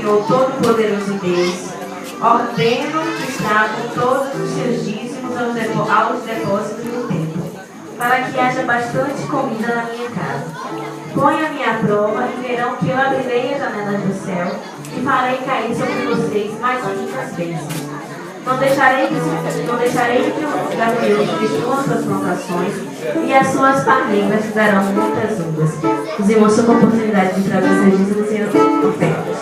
Senhor Todo-Poderoso Deus, ordeno que tragam todos os seus dízimos aos depósitos do templo, para que haja bastante comida na minha casa. Ponha-me à prova e verão que eu abrirei as janelas do céu e farei cair sobre vocês mais ricas bênçãos. Não deixarei que os gafanhotos destruam suas plantações e as suas parreiras darão muitas uvas. Os irmãos estão com a oportunidade de trazer seus dízimos e ofertas.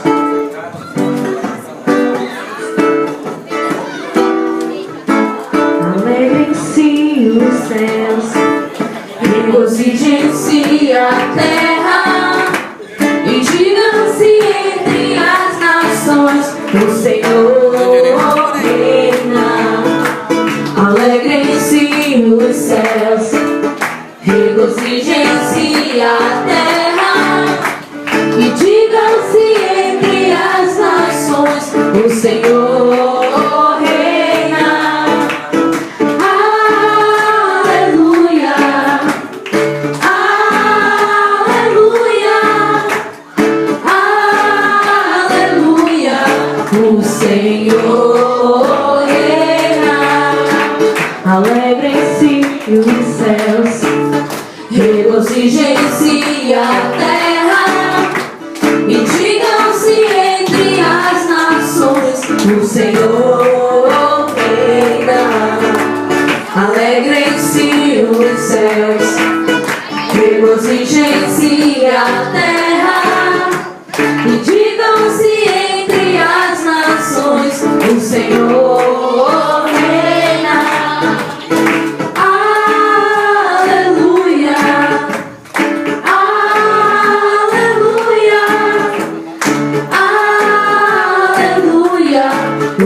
Alegrem-se os céus, regozijem-se a terra, e digam-se entre as nações: o Senhor reina. Alegrem-se os céus, regozijem-se a terra, e digam-se entre as nações: o Senhor os céus, regozijem-se a terra, e digam-se entre as nações: o Senhor reina. Alegrem-se os céus, regozijem-se a terra, e digam-se entre as nações: o Senhor reina.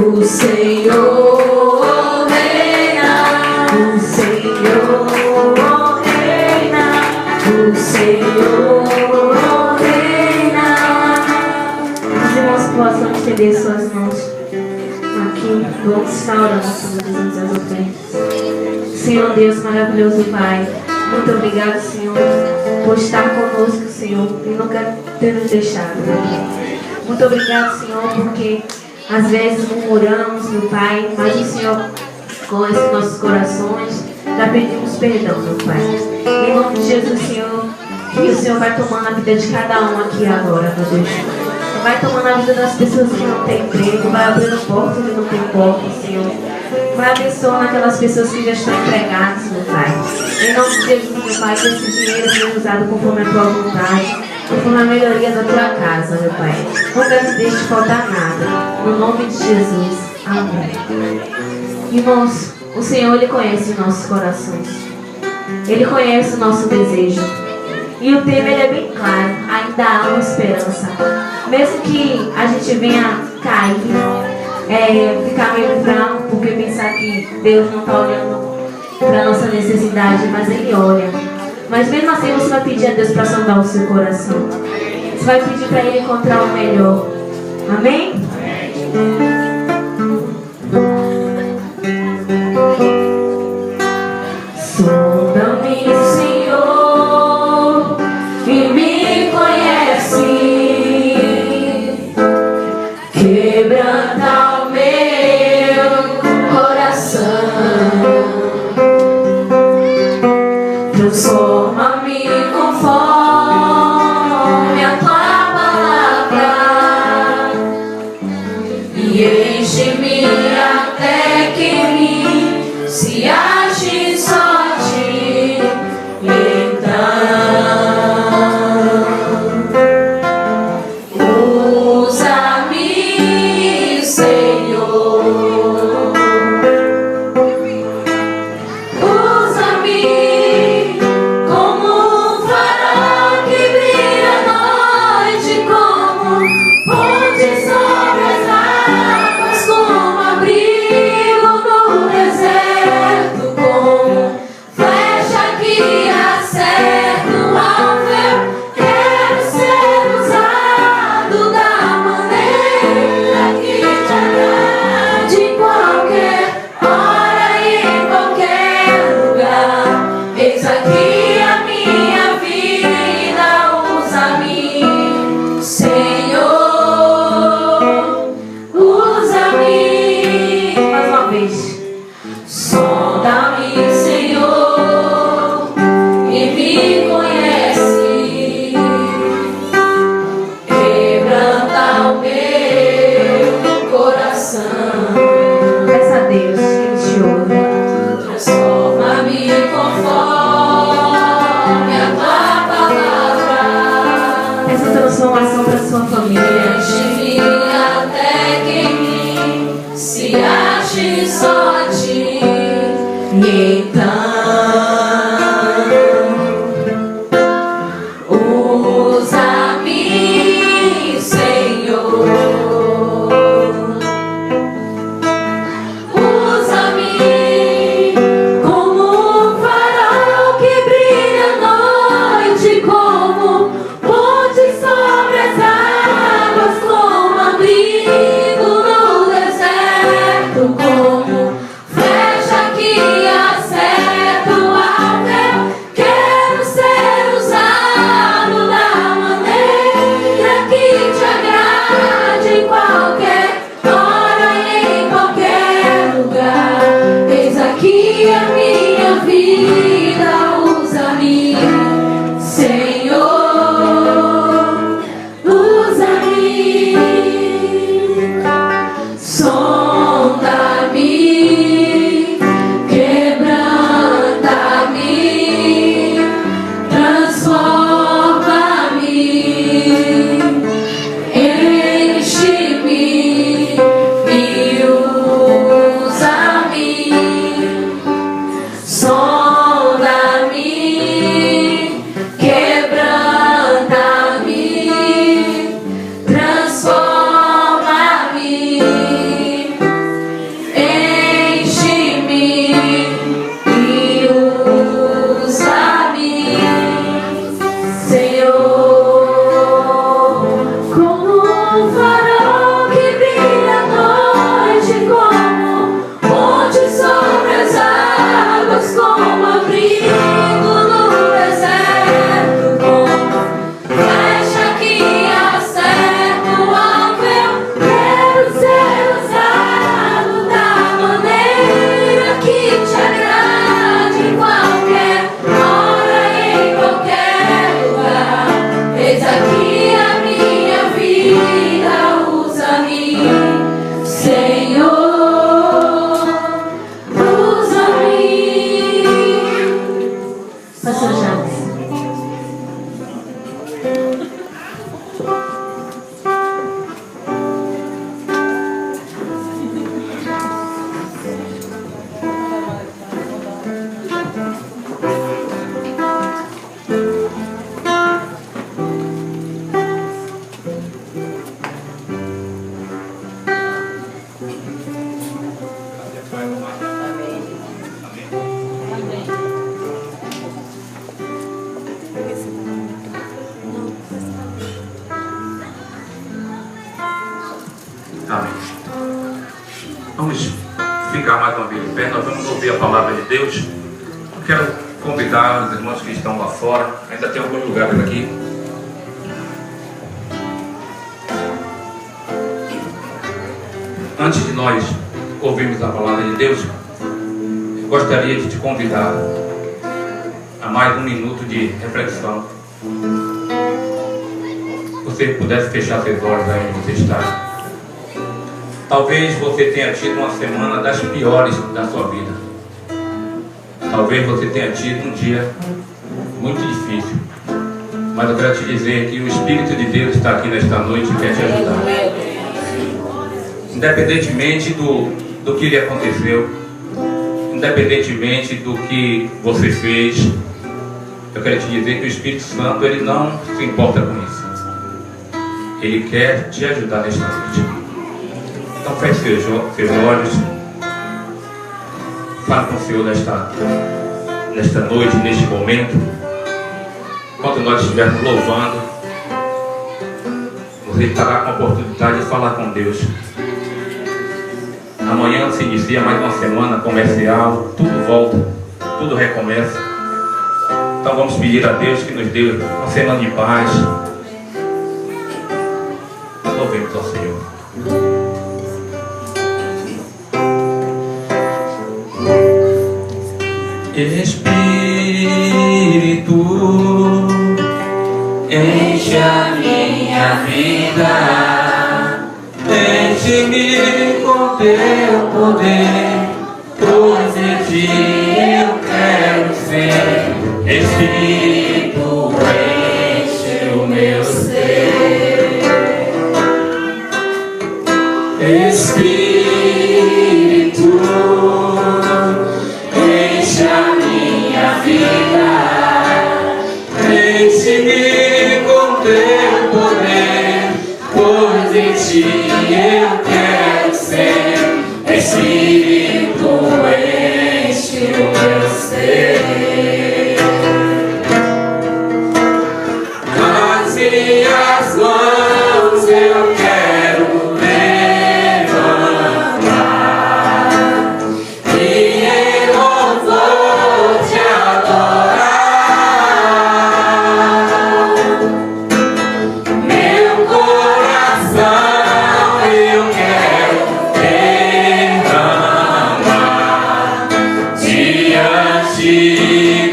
O Senhor reina, o Senhor reina, o Senhor reina. Os irmãos possam estender suas mãos aqui, vamos estar orando todas as ofertas. Senhor Deus maravilhoso Pai, muito obrigado, Senhor, por estar conosco, Senhor, e nunca ter nos deixado. Muito obrigado, Senhor, porque às vezes murmuramos, meu Pai, mas o Senhor conhece nossos corações, já pedimos perdão, meu Pai. Em nome de Jesus, Senhor, que o Senhor vai tomando a vida de cada um aqui agora, meu Deus. Vai tomando a vida das pessoas que não têm emprego, vai abrindo portas que não têm portas, Senhor. Vai abençoando aquelas pessoas que já estão empregadas, meu Pai. Em nome de Jesus, meu Pai, que esse dinheiro seja usado conforme a tua vontade, conforme a melhoria da tua casa, meu Pai. Nunca te deixe faltar nada. No nome de Jesus. Amém. Irmãos, o Senhor, Ele conhece nossos corações. Ele conhece o nosso desejo. E o tema, ele é bem claro. Ainda há uma esperança. Mesmo que a gente venha cair, ficar meio fraco, porque pensar que Deus não está olhando para a nossa necessidade, mas Ele olha. Mas mesmo assim você vai pedir a Deus para sondar o seu coração. Você vai pedir para Ele encontrar o melhor. Amém? Sonda-me, Senhor, e me conhece. Quebranta o meu coração. Transforma-me conforme a tua palavra e enche-me até que em mim se ache só ti. Então usa-me, Senhor. Usa-me como um farol que brilha à noite, como ponte sobre as águas, como Vamos ficar mais uma vez de pé, nós vamos ouvir a palavra de Deus. Eu quero convidar os irmãos que estão lá fora, ainda tem alguns lugares aqui. Antes de nós ouvirmos a palavra de Deus, eu gostaria de te convidar a mais um minuto de reflexão. Se você pudesse fechar seus olhos aí onde você está. Talvez você tenha tido uma semana das piores da sua vida. Talvez você tenha tido um dia muito difícil. Mas eu quero te dizer que o Espírito de Deus está aqui nesta noite e quer te ajudar. Independentemente do que lhe aconteceu, independentemente do que você fez, eu quero te dizer que o Espírito Santo, ele não se importa com isso. Ele quer te ajudar nesta noite. Então feche seus olhos. Fale com o Senhor nesta noite, neste momento. Enquanto nós estivermos louvando, você estará com a oportunidade de falar com Deus. Amanhã se inicia mais uma semana comercial, tudo volta, tudo recomeça. Então vamos pedir a Deus que nos dê uma semana de paz. Louvemos ao Senhor. Espírito, enche a minha vida, enche-me com teu poder, pois em ti eu quero ser. Espírito, enche o meu ser. Espírito, enche a minha vida, enche-me com teu poder, pois em ti eu quero ser. Espírito, enche o meu ser. As minhas mãos eu quero levantar e em louvor te adorar. Meu coração eu quero derramar diante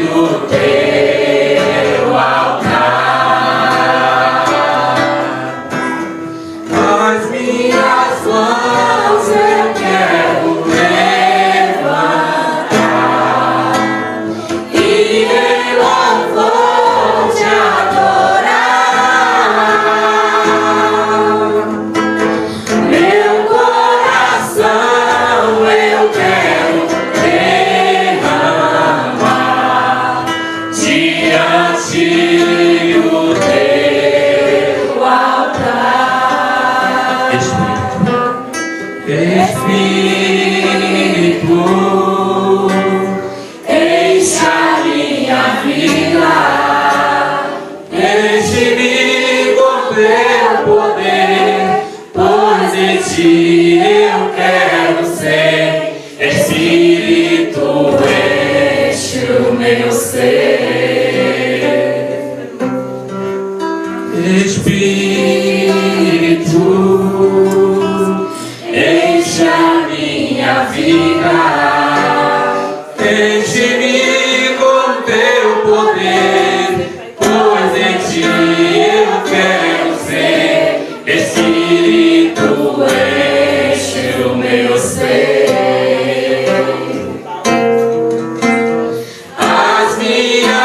do teu altar. As minhas mãos eu quero levantar e em louvor te adorar. Meu coração eu quero derramar diante do teu altar. Espírito, enche a minha vida, enche-me com teu poder, pois em ti eu quero ser. Espírito, enche o meu ser. Espírito, enche a minha vida, enche-me com teu poder, pois em ti eu quero ser. Espírito, enche o meu ser. As minhas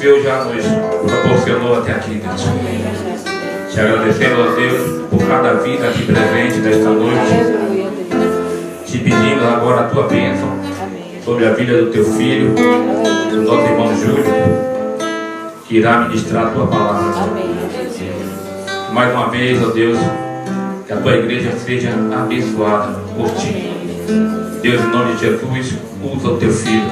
Senhor já nos proporcionou até aqui, Deus. Te agradecendo, ó Deus, por cada vida aqui presente nesta noite. Te pedimos agora a tua bênção sobre a vida do teu filho, do nosso irmão Júlio, que irá ministrar a tua palavra. Mais uma vez, ó Deus, que a tua igreja seja abençoada por ti. Deus, em nome de Jesus, usa o teu filho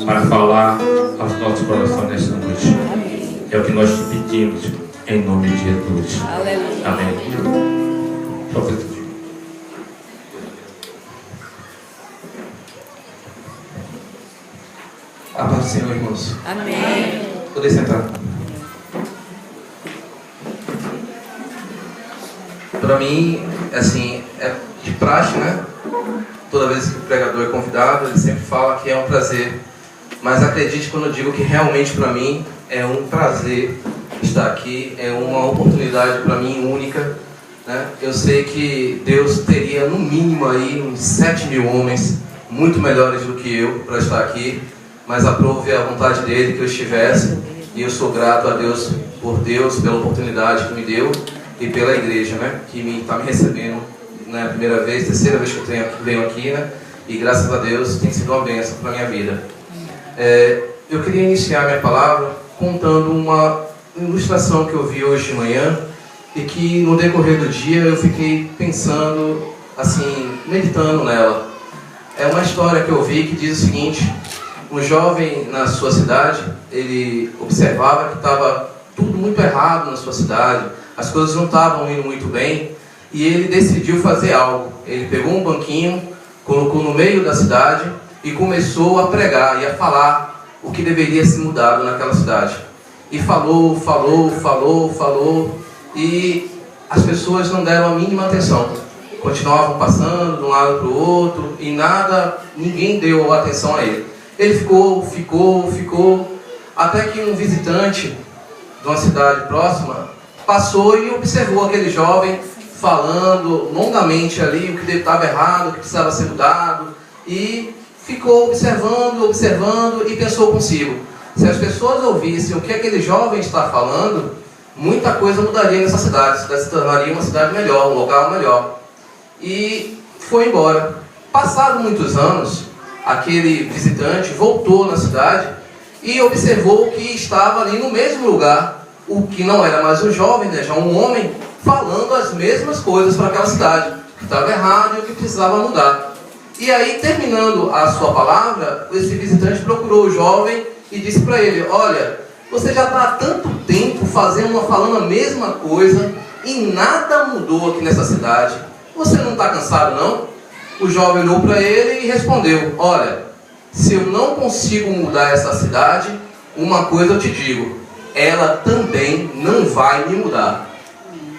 para falar aos nossos corações nesta noite. É o que nós te pedimos, em nome de Jesus. Amém. Professor. A paz do Senhor, irmãos. Amém. Poder sentar. Para mim, assim, é de praxe, né? Toda vez que o pregador é convidado, ele sempre fala que é um prazer. Mas acredite quando eu digo que realmente para mim é um prazer estar aqui, é uma oportunidade para mim única, né? Eu sei que Deus teria no mínimo aí uns 7.000 homens muito melhores do que eu para estar aqui, mas aprove a vontade dele que eu estivesse, e eu sou grato a Deus por Deus, pela oportunidade que me deu e pela igreja, né? Que está me recebendo, né? Primeira vez, terceira vez que eu venho aqui, né? E graças a Deus tem sido uma bênção para a minha vida. Eu queria iniciar minha palavra contando uma ilustração que eu vi hoje de manhã e que no decorrer do dia eu fiquei pensando, assim, meditando nela. É uma história que eu vi que diz o seguinte: um jovem na sua cidade, ele observava que estava tudo muito errado na sua cidade, as coisas não estavam indo muito bem, e ele decidiu fazer algo. Ele pegou um banquinho, colocou no meio da cidade e começou a pregar e a falar o que deveria ser mudado naquela cidade. E falou, e as pessoas não deram a mínima atenção. Continuavam passando de um lado para o outro e ninguém deu atenção a ele. Ele ficou, até que um visitante de uma cidade próxima passou e observou aquele jovem falando longamente ali o que estava errado, o que precisava ser mudado, e ficou observando e pensou consigo: se as pessoas ouvissem o que aquele jovem está falando, muita coisa mudaria nessa cidade, a cidade se tornaria uma cidade melhor, um local melhor. E foi embora. Passados muitos anos, aquele visitante voltou na cidade e observou que estava ali no mesmo lugar, o que não era mais um jovem, né, já um homem, falando as mesmas coisas para aquela cidade, o que estava errado e o que precisava mudar. E aí, terminando a sua palavra, esse visitante procurou o jovem e disse para ele: olha, você já está há tanto tempo falando a mesma coisa e nada mudou aqui nessa cidade. Você não está cansado, não? O jovem olhou para ele e respondeu: olha, se eu não consigo mudar essa cidade, uma coisa eu te digo, ela também não vai me mudar.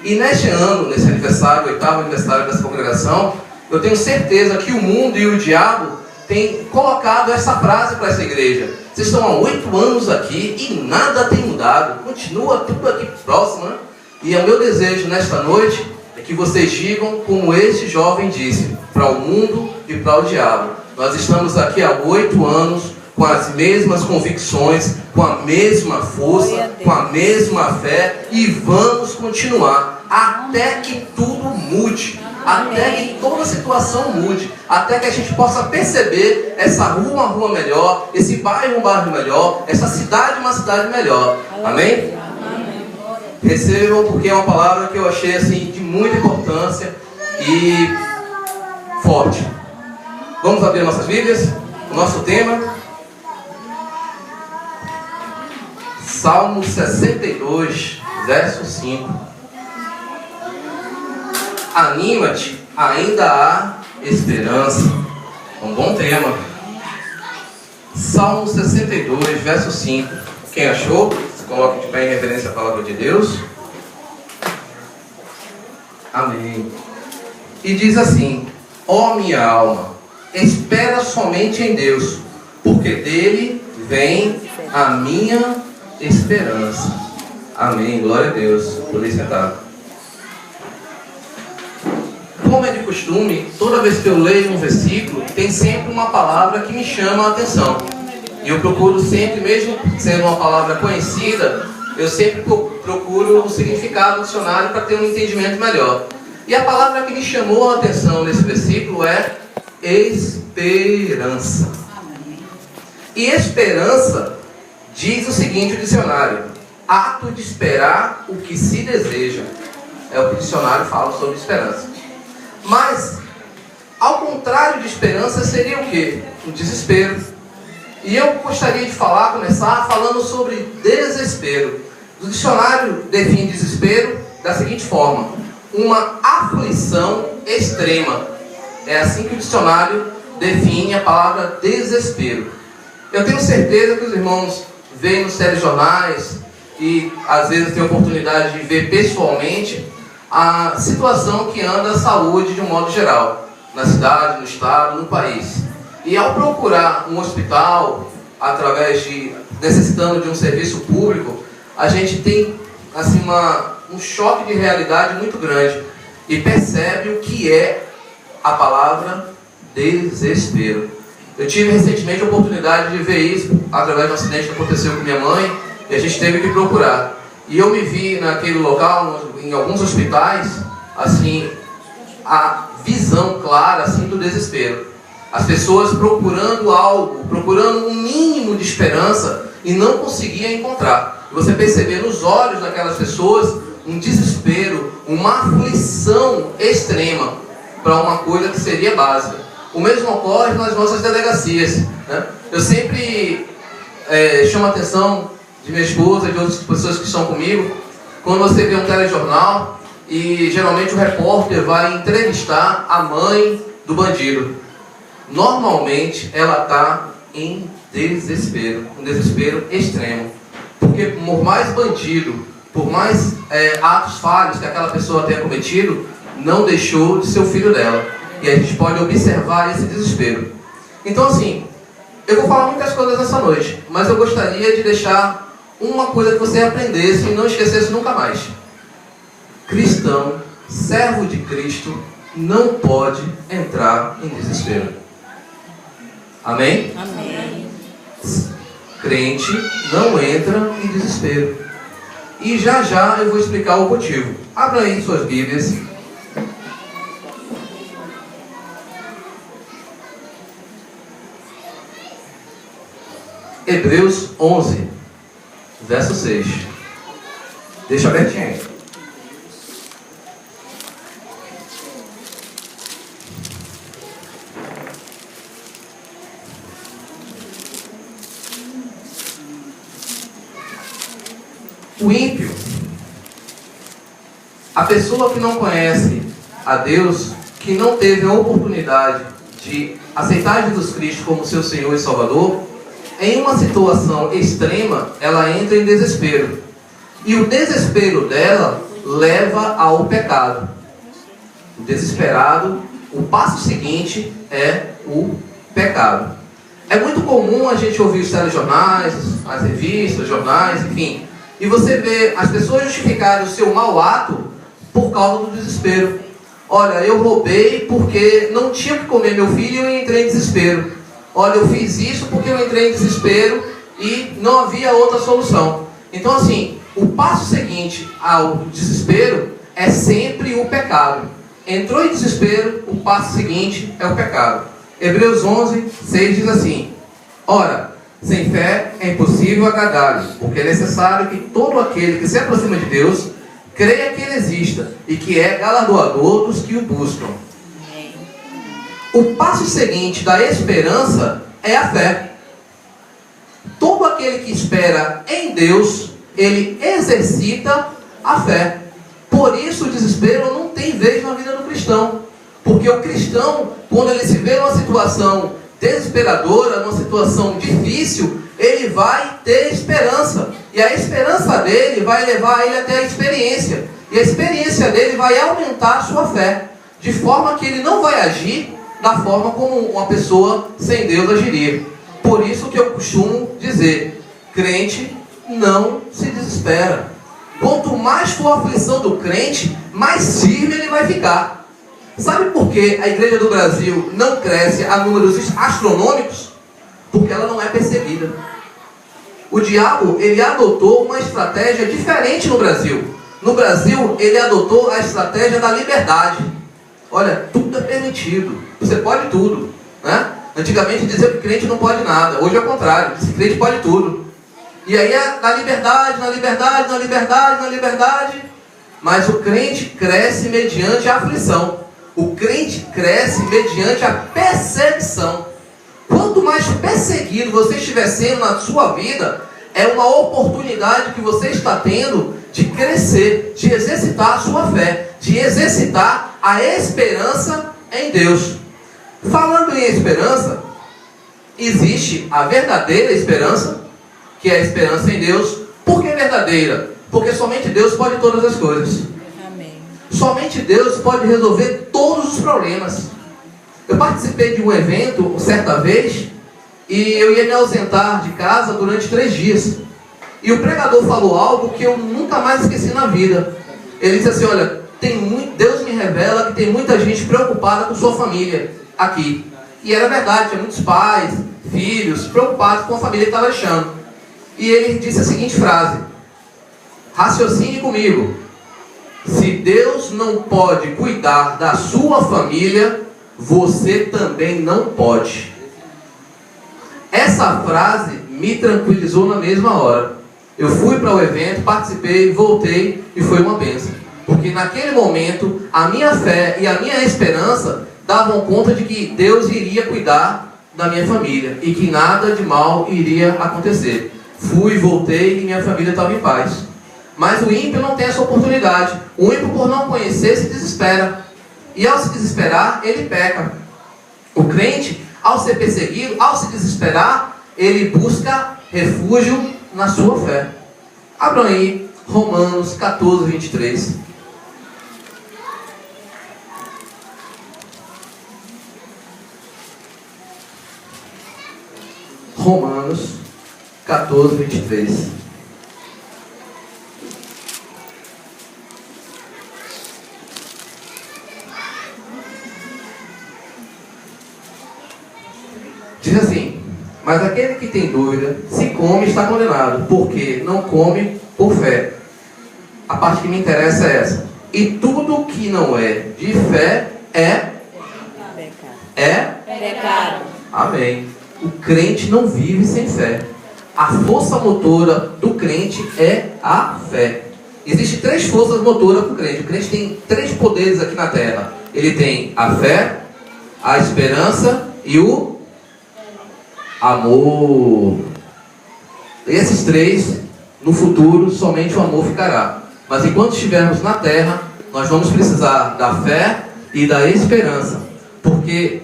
E neste ano, nesse aniversário, o 8º aniversário dessa congregação, eu tenho certeza que o mundo e o diabo têm colocado essa frase para essa igreja: vocês estão há 8 anos aqui e nada tem mudado, continua tudo aqui próximo, né? E é o meu desejo nesta noite é que vocês digam como este jovem disse para o mundo e para o diabo: nós estamos aqui há 8 anos com as mesmas convicções, com a mesma força, com a mesma fé, e vamos continuar até que tudo mude, até que toda a situação mude, até que a gente possa perceber essa rua uma rua melhor, esse bairro um bairro melhor, essa cidade uma cidade melhor. Amém? Recebam, porque é uma palavra que eu achei assim de muita importância e forte. Vamos abrir nossas Bíblias, o nosso tema, Salmo 62, verso 5. Anima-te, ainda há esperança. Um bom tema. Salmo 62, verso 5. Quem achou? Coloque de pé em referência à palavra de Deus. Amém. E diz assim: ó minha alma, espera somente em Deus, porque dele vem a minha esperança. Amém. Glória a Deus. Podem sentar. Como é de costume, toda vez que eu leio um versículo, tem sempre uma palavra que me chama a atenção. E eu procuro sempre, mesmo sendo uma palavra conhecida, eu sempre procuro o significado do dicionário para ter um entendimento melhor. E a palavra que me chamou a atenção nesse versículo é esperança. E esperança diz o seguinte, o dicionário: ato de esperar o que se deseja. É o que o dicionário fala sobre esperança. Mas, ao contrário de esperança, seria o quê? O desespero. E eu gostaria de começar falando sobre desespero. O dicionário define desespero da seguinte forma: uma aflição extrema. É assim que o dicionário define a palavra desespero. Eu tenho certeza que os irmãos veem nos telejornais e às vezes têm a oportunidade de ver pessoalmente a situação que anda a saúde de um modo geral, na cidade, no estado, no país. E ao procurar um hospital, necessitando de um serviço público, a gente tem assim, um choque de realidade muito grande e percebe o que é a palavra desespero. Eu tive recentemente a oportunidade de ver isso através de um acidente que aconteceu com minha mãe e a gente teve que procurar. E eu me vi naquele local, em alguns hospitais, assim, a visão clara assim, do desespero. As pessoas procurando algo, procurando um mínimo de esperança e não conseguiam encontrar. E você perceber nos olhos daquelas pessoas um desespero, uma aflição extrema para uma coisa que seria básica. O mesmo ocorre nas nossas delegacias, né? Eu sempre chamo a atenção de minha esposa e de outras pessoas que estão comigo, quando você vê um telejornal e geralmente o repórter vai entrevistar a mãe do bandido. Normalmente ela está em desespero, um desespero extremo. Porque por mais bandido, por mais atos falhos que aquela pessoa tenha cometido, não deixou de ser o filho dela. E a gente pode observar esse desespero. Então assim, eu vou falar muitas coisas essa noite, mas eu gostaria de deixar uma coisa que você aprendesse e não esquecesse nunca mais. Cristão, servo de Cristo, não pode entrar em desespero. Amém? Amém. Crente não entra em desespero. E já já eu vou explicar o motivo. Abra aí suas Bíblias. Hebreus 11, verso 6. Deixa abertinho aí. O ímpio, a pessoa que não conhece a Deus, que não teve a oportunidade de aceitar Jesus Cristo como seu Senhor e Salvador, em uma situação extrema, ela entra em desespero. E o desespero dela leva ao pecado. O desesperado, o passo seguinte é o pecado. É muito comum a gente ouvir os telejornais, as revistas, jornais, enfim, e você vê as pessoas justificarem o seu mau ato por causa do desespero. Olha, eu roubei porque não tinha que comer meu filho e eu entrei em desespero. Olha, eu fiz isso porque eu entrei em desespero e não havia outra solução. Então assim, o passo seguinte ao desespero é sempre o pecado. Entrou em desespero, o passo seguinte é o pecado. Hebreus 11, 6 diz assim: ora, sem fé é impossível agradar-lhe, porque é necessário que todo aquele que se aproxima de Deus creia que Ele exista e que é galardoador dos que o buscam. O passo seguinte da esperança é a fé. Todo aquele que espera em Deus, ele exercita a fé. Por isso o desespero não tem vez na vida do cristão. Porque o cristão, quando ele se vê numa situação desesperadora, numa situação difícil, ele vai ter esperança. E a esperança dele vai levar ele até a experiência. E a experiência dele vai aumentar a sua fé. De forma que ele não vai agir da forma como uma pessoa sem Deus agiria. Por isso que eu costumo dizer: crente não se desespera. Quanto mais for a aflição do crente, mais firme ele vai ficar. Sabe por que a Igreja do Brasil não cresce a números astronômicos? porque ela não é perseguida. O diabo, ele adotou uma estratégia diferente no Brasil. No Brasil, ele adotou a estratégia da liberdade. Olha, tudo é permitido. Você pode tudo, né? Antigamente dizia que crente não pode nada. Hoje é o contrário. Diz que crente pode tudo. E aí é na liberdade, na liberdade, na liberdade, na liberdade. Mas o crente cresce mediante a aflição. O crente cresce mediante a perseguição. Quanto mais perseguido você estiver sendo na sua vida, é uma oportunidade que você está tendo de crescer, de exercitar a sua fé, de exercitar a esperança em Deus. Falando em esperança, existe a verdadeira esperança, que é a esperança em Deus. Por que verdadeira? Porque somente Deus pode todas as coisas. Amém. Somente Deus pode resolver todos os problemas. Eu participei de um evento certa vez e eu ia me ausentar de casa durante 3 dias. E o pregador falou algo que eu nunca mais esqueci na vida. Ele disse assim: olha, Deus me revela que tem muita gente preocupada com sua família aqui. E era verdade, tinha muitos pais, filhos preocupados com a família que estava deixando. E ele disse a seguinte frase: raciocine comigo. Se Deus não pode cuidar da sua família, você também não pode. Essa frase me tranquilizou na mesma hora. Eu fui para o evento, participei, voltei e foi uma bênção. Porque naquele momento, a minha fé e a minha esperança davam conta de que Deus iria cuidar da minha família e que nada de mal iria acontecer. Fui, voltei e minha família estava em paz. Mas o ímpio não tem essa oportunidade. O ímpio, por não conhecer, se desespera. E ao se desesperar, ele peca. O crente, ao ser perseguido, ao se desesperar, ele busca refúgio na sua fé. Abram aí Romanos 14, 23. Romanos 14, 23. Diz assim: mas aquele que tem dúvida, se come, está condenado, porque não come por fé. A parte que me interessa é essa. E tudo que não é de fé é Pecado. Amém. O crente não vive sem fé. A força motora do crente é a fé. Existem 3 forças motoras para o crente. O crente tem 3 poderes aqui na terra. Ele tem a fé, a esperança e o amor. Esses 3, no futuro, somente o amor ficará. Mas enquanto estivermos na terra, nós vamos precisar da fé e da esperança. Porque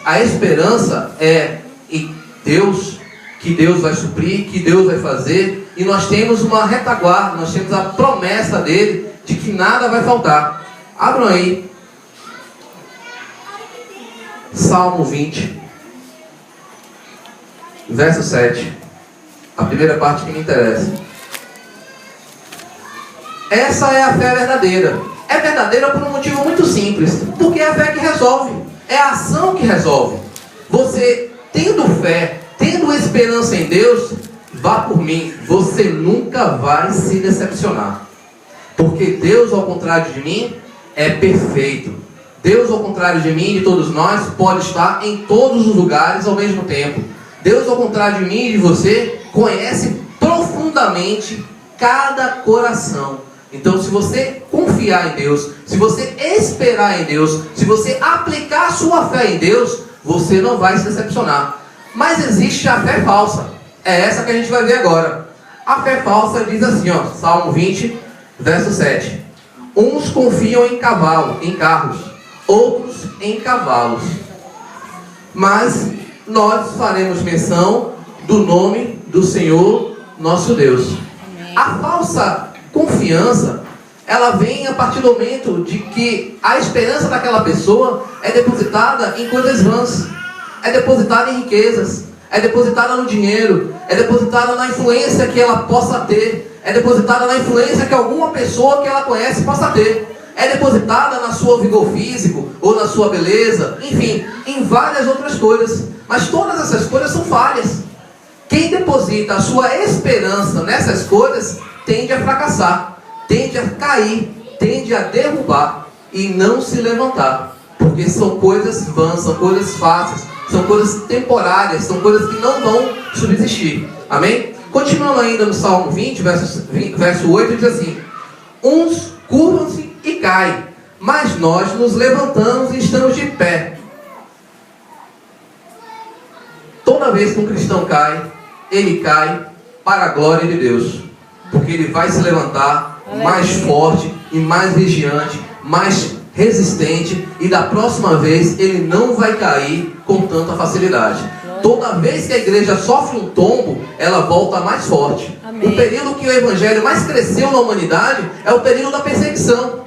a esperança é em Deus, que Deus vai suprir, que Deus vai fazer. E nós temos uma retaguarda, nós temos a promessa dele de que nada vai faltar. Abram aí Salmo 20, verso 7. A primeira parte que me interessa. Essa é a fé verdadeira. É verdadeira por um motivo muito simples. Porque é a fé que resolve. É a ação que resolve. Você tendo fé, tendo esperança em Deus, vá por mim, você nunca vai se decepcionar. Porque Deus, ao contrário de mim, é perfeito. Deus, ao contrário de mim e de todos nós, pode estar em todos os lugares ao mesmo tempo. Deus, ao contrário de mim e de você, conhece profundamente cada coração. Então, se você confiar em Deus, se você esperar em Deus, se você aplicar a sua fé em Deus, você não vai se decepcionar. Mas existe a fé falsa. É essa que a gente vai ver agora. A fé falsa diz assim, ó, Salmo 20, verso 7. Uns confiam em cavalo, em carros, outros em cavalos. Mas nós faremos menção do nome do Senhor nosso Deus. A falsa confiança, ela vem a partir do momento de que a esperança daquela pessoa é depositada em coisas vãs, é depositada em riquezas, é depositada no dinheiro, é depositada na influência que ela possa ter, é depositada na influência que alguma pessoa que ela conhece possa ter, é depositada na sua vigor físico, ou na sua beleza, enfim, em várias outras coisas. Mas todas essas coisas são falhas. Quem deposita a sua esperança nessas coisas tende a fracassar, tende a cair, tende a derrubar e não se levantar. Porque são coisas vãs, são coisas fáceis, são coisas temporárias, são coisas que não vão subsistir. Amém? Continuando ainda no Salmo 20, verso 8, diz assim: uns curvam-se e caem, mas nós nos levantamos e estamos de pé. Toda vez que um cristão cai, ele cai para a glória de Deus, porque ele vai se levantar mais forte e mais vigiante, mais resistente, e da próxima vez ele não vai cair com tanta facilidade. Toda vez que a igreja sofre um tombo, ela volta mais forte. Amém. O período que o evangelho mais cresceu na humanidade é o período da perseguição.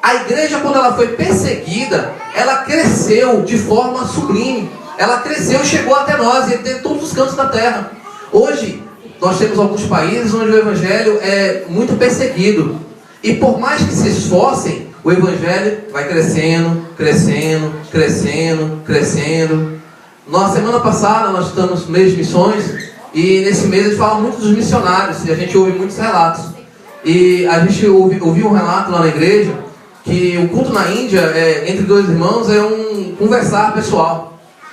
A igreja, quando ela foi perseguida, ela cresceu de forma sublime. Ela cresceu e chegou até nós, e até todos os cantos da terra. Hoje, nós temos alguns países onde o evangelho é muito perseguido. E por mais que se esforcem, o evangelho vai crescendo, crescendo, crescendo, crescendo. Na semana passada, nós estamos no mês de missões, e nesse mês a gente fala muito dos missionários, e a gente ouve muitos relatos. E a gente ouviu um relato lá na igreja, que o culto na Índia, entre dois irmãos, é um conversar pessoal.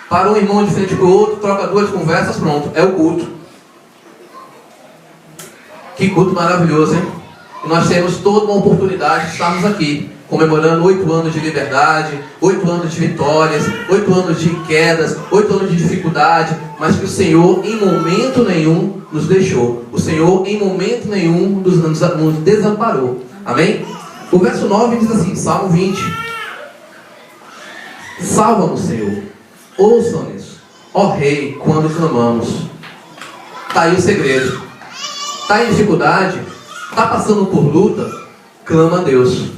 Para um irmão de frente para o outro, troca duas conversas, pronto, é o culto. Que culto maravilhoso, hein? E nós temos toda uma oportunidade de estarmos aqui, comemorando 8 anos de liberdade, 8 anos de vitórias, 8 anos de quedas, 8 anos de dificuldade, mas que o Senhor em momento nenhum nos deixou. O Senhor em momento nenhum nos desamparou. Amém? O verso 9 diz assim, Salmo 20: salva-nos, Senhor. Ouçam-nos, ó Rei, quando clamamos. Está aí o segredo. Está em dificuldade, está passando por luta, clama a Deus.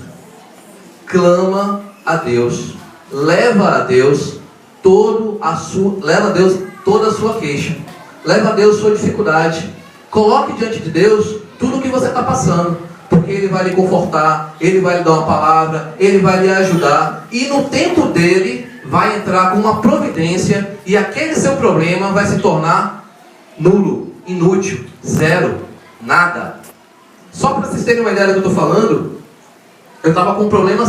Clama a Deus. Leva a Deus toda a sua queixa. Leva a Deus sua dificuldade. Coloque diante de Deus tudo o que você está passando, porque Ele vai lhe confortar, Ele vai lhe dar uma palavra, Ele vai lhe ajudar, e no tempo dele vai entrar com uma providência, e aquele seu problema vai se tornar nulo, inútil, zero, nada. Só para vocês terem uma ideia do que eu estou falando, eu estava com um problema